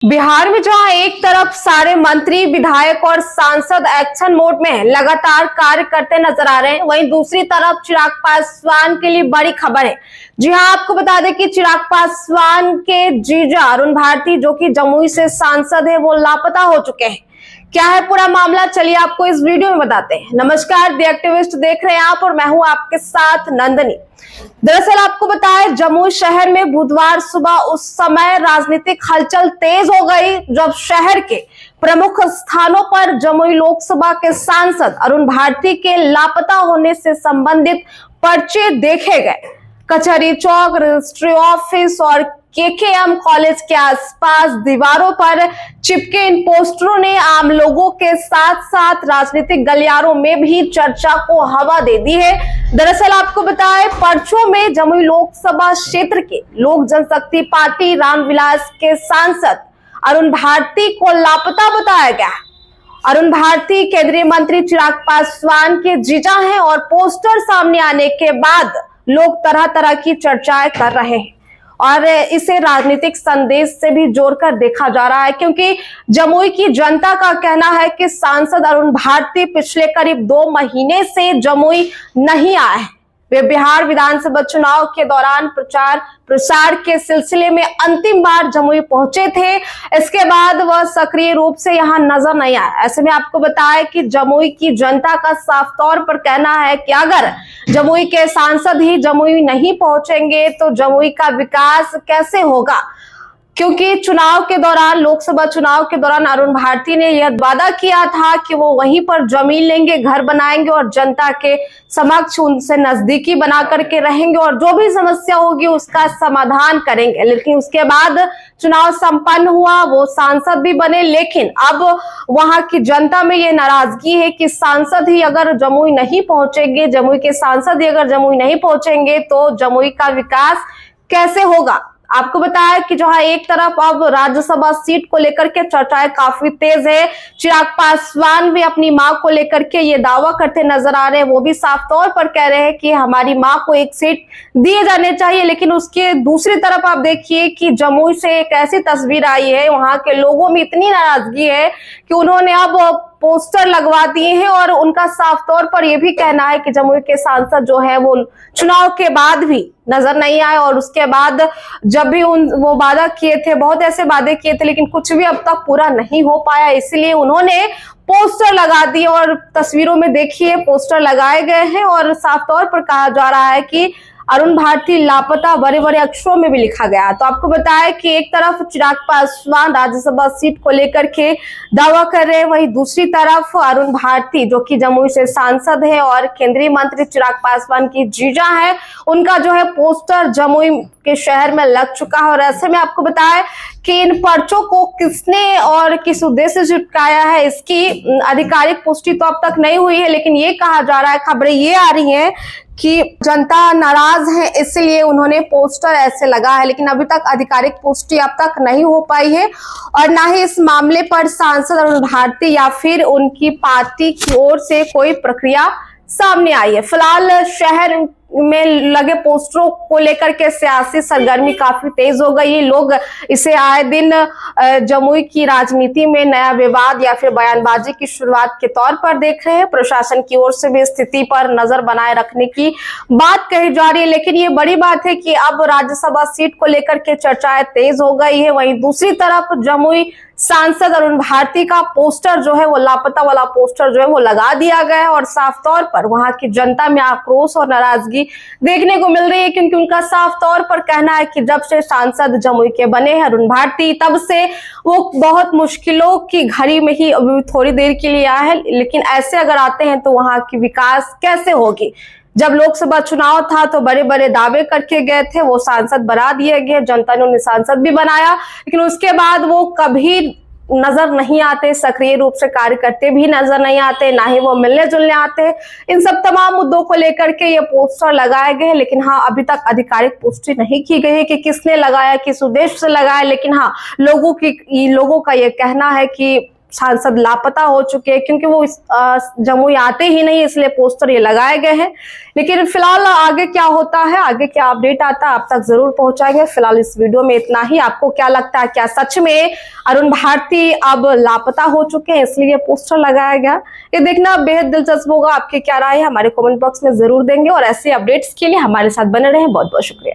बिहार में जहां एक तरफ सारे मंत्री, विधायक और सांसद एक्शन मोड में लगातार कार्य करते नजर आ रहे हैं, वहीं दूसरी तरफ चिराग पासवान के लिए बड़ी खबर है। जी हां, आपको बता दें कि चिराग पासवान के जीजा अरुण भारती, जो कि जमुई से सांसद है, वो लापता हो चुके हैं। क्या है पूरा मामला, चलिए आपको इस वीडियो में बताते हैं। नमस्कार, द एक्टिविस्ट देख रहे हैं आप और मैं हूं आपके साथ नंदनी। दरअसल आपको बताएं, जमुई शहर में बुधवार सुबह उस समय राजनीतिक हलचल तेज हो गई जब शहर के प्रमुख स्थानों पर जमुई लोकसभा के सांसद अरुण भारती के लापता होने से संबंधित पर्चे देखे गए। कचहरी चौक, रजिस्ट्री ऑफिस और केकेएम कॉलेज के आसपास दीवारों पर चिपके इन पोस्टरों ने आम लोगों के साथ साथ राजनीतिक गलियारों में भी चर्चा को हवा दे दी है। दरअसल आपको बताएं, पर्चों में जमुई लोकसभा क्षेत्र के लोक जनशक्ति पार्टी रामविलास के सांसद अरुण भारती को लापता बताया गया। अरुण भारती केंद्रीय मंत्री चिराग पासवान के जीजा हैं और पोस्टर सामने आने के बाद लोग तरह तरह की चर्चाएं कर रहे हैं और इसे राजनीतिक संदेश से भी जोड़कर देखा जा रहा है, क्योंकि जमुई की जनता का कहना है कि सांसद अरुण भारती पिछले करीब 2 महीने से जमुई नहीं आए हैं। वे बिहार विधानसभा चुनाव के दौरान प्रचार के सिलसिले में अंतिम बार जमुई पहुंचे थे। इसके बाद वह सक्रिय रूप से यहां नजर नहीं आए। ऐसे में आपको बताया कि जमुई की जनता का साफ तौर पर कहना है कि अगर जमुई के सांसद ही जमुई नहीं पहुंचेंगे तो जमुई का विकास कैसे होगा, क्योंकि चुनाव के दौरान, लोकसभा चुनाव के दौरान अरुण भारती ने यह वादा किया था कि वो वहीं पर जमीन लेंगे, घर बनाएंगे और जनता के समक्ष उनसे नजदीकी बना करके रहेंगे और जो भी समस्या होगी उसका समाधान करेंगे। लेकिन उसके बाद चुनाव संपन्न हुआ, वो सांसद भी बने, लेकिन अब वहां की जनता में ये नाराजगी है कि सांसद ही अगर जमुई नहीं पहुंचेंगे, जमुई के सांसद ही अगर जमुई नहीं पहुंचेंगे तो जमुई का विकास कैसे होगा। आपको बताया कि जहां एक तरफ अब राज्यसभा सीट को लेकर के चर्चाएं काफी तेज है, चिराग पासवान भी अपनी मां को लेकर के ये दावा करते नजर आ रहे हैं। वो भी साफ तौर पर कह रहे हैं कि हमारी मां को एक सीट दिए जाने चाहिए। लेकिन उसके दूसरी तरफ आप देखिए कि जमुई से एक ऐसी तस्वीर आई है, वहां के लोगों में इतनी नाराजगी है कि उन्होंने अब पोस्टर लगवा दिए हैं और उनका साफ तौर पर यह भी कहना है कि जमुई के सांसद जो है वो चुनाव के बाद भी नजर नहीं आए और उसके बाद जब भी वो वादा किए थे, बहुत ऐसे वादे किए थे, लेकिन कुछ भी अब तक पूरा नहीं हो पाया। इसलिए उन्होंने पोस्टर लगा दिए और तस्वीरों में देखिए पोस्टर लगाए गए हैं और साफ तौर पर कहा जा रहा है कि अरुण भारती लापता बड़े बड़े अक्षरों में भी लिखा गया। तो आपको बताया कि एक तरफ चिराग पासवान राज्यसभा सीट को लेकर के दावा कर रहे हैं, वहीं दूसरी तरफ अरुण भारती, जो कि जमुई से सांसद है और केंद्रीय मंत्री चिराग पासवान की जीजा है, उनका जो है पोस्टर जमुई के शहर में लग चुका है। और ऐसे में आपको बताया कि इन पर्चों को किसने और किस उद्देश्य से चिपकाया है, इसकी आधिकारिक पुष्टि तो अब तक नहीं हुई है, लेकिन ये कहा जा रहा है, खबरें ये आ रही हैं कि जनता नाराज है इसलिए उन्होंने पोस्टर ऐसे लगा है। लेकिन अभी तक आधिकारिक पुष्टि अब तक नहीं हो पाई है और ना ही इस मामले पर सांसद अरुण भारती या फिर उनकी पार्टी की ओर से कोई प्रक्रिया सामने आई है। फिलहाल शहर में लगे पोस्टरों को लेकर के सियासी सरगर्मी काफी तेज हो गई है। लोग इसे आए दिन जमुई की राजनीति में नया विवाद या फिर बयानबाजी की शुरुआत के तौर पर देख रहे हैं। प्रशासन की ओर से भी स्थिति पर नजर बनाए रखने की बात कही जा रही है, लेकिन ये बड़ी बात है कि अब राज्यसभा सीट को लेकर के चर्चाएं तेज हो गई है। वहीं दूसरी तरफ जमुई सांसद अरुण भारती का पोस्टर जो है वो लापता वाला पोस्टर जो है वो लगा दिया गया है और साफ तौर पर वहां की जनता में आक्रोश और नाराजगी देखने को मिल रही है, क्योंकि उनका साफ तौर पर कहना है कि जब से सांसद जमुई के बने हैं अरुण भारती, तब से वो बहुत मुश्किलों की घड़ी में ही अभी थोड़ी देर के लिए आए हैं। लेकिन ऐसे अगर आते हैं तो वहां की विकास कैसे होगी। जब लोकसभा चुनाव था तो बड़े बड़े दावे करके गए थे, वो सांसद बना दिए गए, जनता ने उन्हें सांसद भी बनाया, लेकिन उसके बाद वो कभी नजर नहीं आते, सक्रिय रूप से कार्य करते भी नजर नहीं आते, ना ही वो मिलने जुलने आते। इन सब तमाम मुद्दों को लेकर के ये पोस्टर लगाए गए, लेकिन हाँ अभी तक आधिकारिक पुष्टि नहीं की गई है कि किसने लगाया, किस उद्देश्य से लगाया। लेकिन हाँ लोगों का ये कहना है कि सांसद लापता हो चुके हैं, क्योंकि वो जमुई आते ही नहीं, इसलिए पोस्टर ये लगाए गए हैं। लेकिन फिलहाल आगे क्या होता है, आगे क्या अपडेट आता है, आप तक जरूर पहुंचाएंगे। फिलहाल इस वीडियो में इतना ही। आपको क्या लगता है, क्या सच में अरुण भारती अब लापता हो चुके हैं इसलिए पोस्टर लगाया गया? ये देखना बेहद दिलचस्प होगा। आपकी क्या राय है हमारे कमेंट बॉक्स में जरूर देंगे, और ऐसे अपडेट्स के लिए हमारे साथ बने रहें। बहुत बहुत शुक्रिया।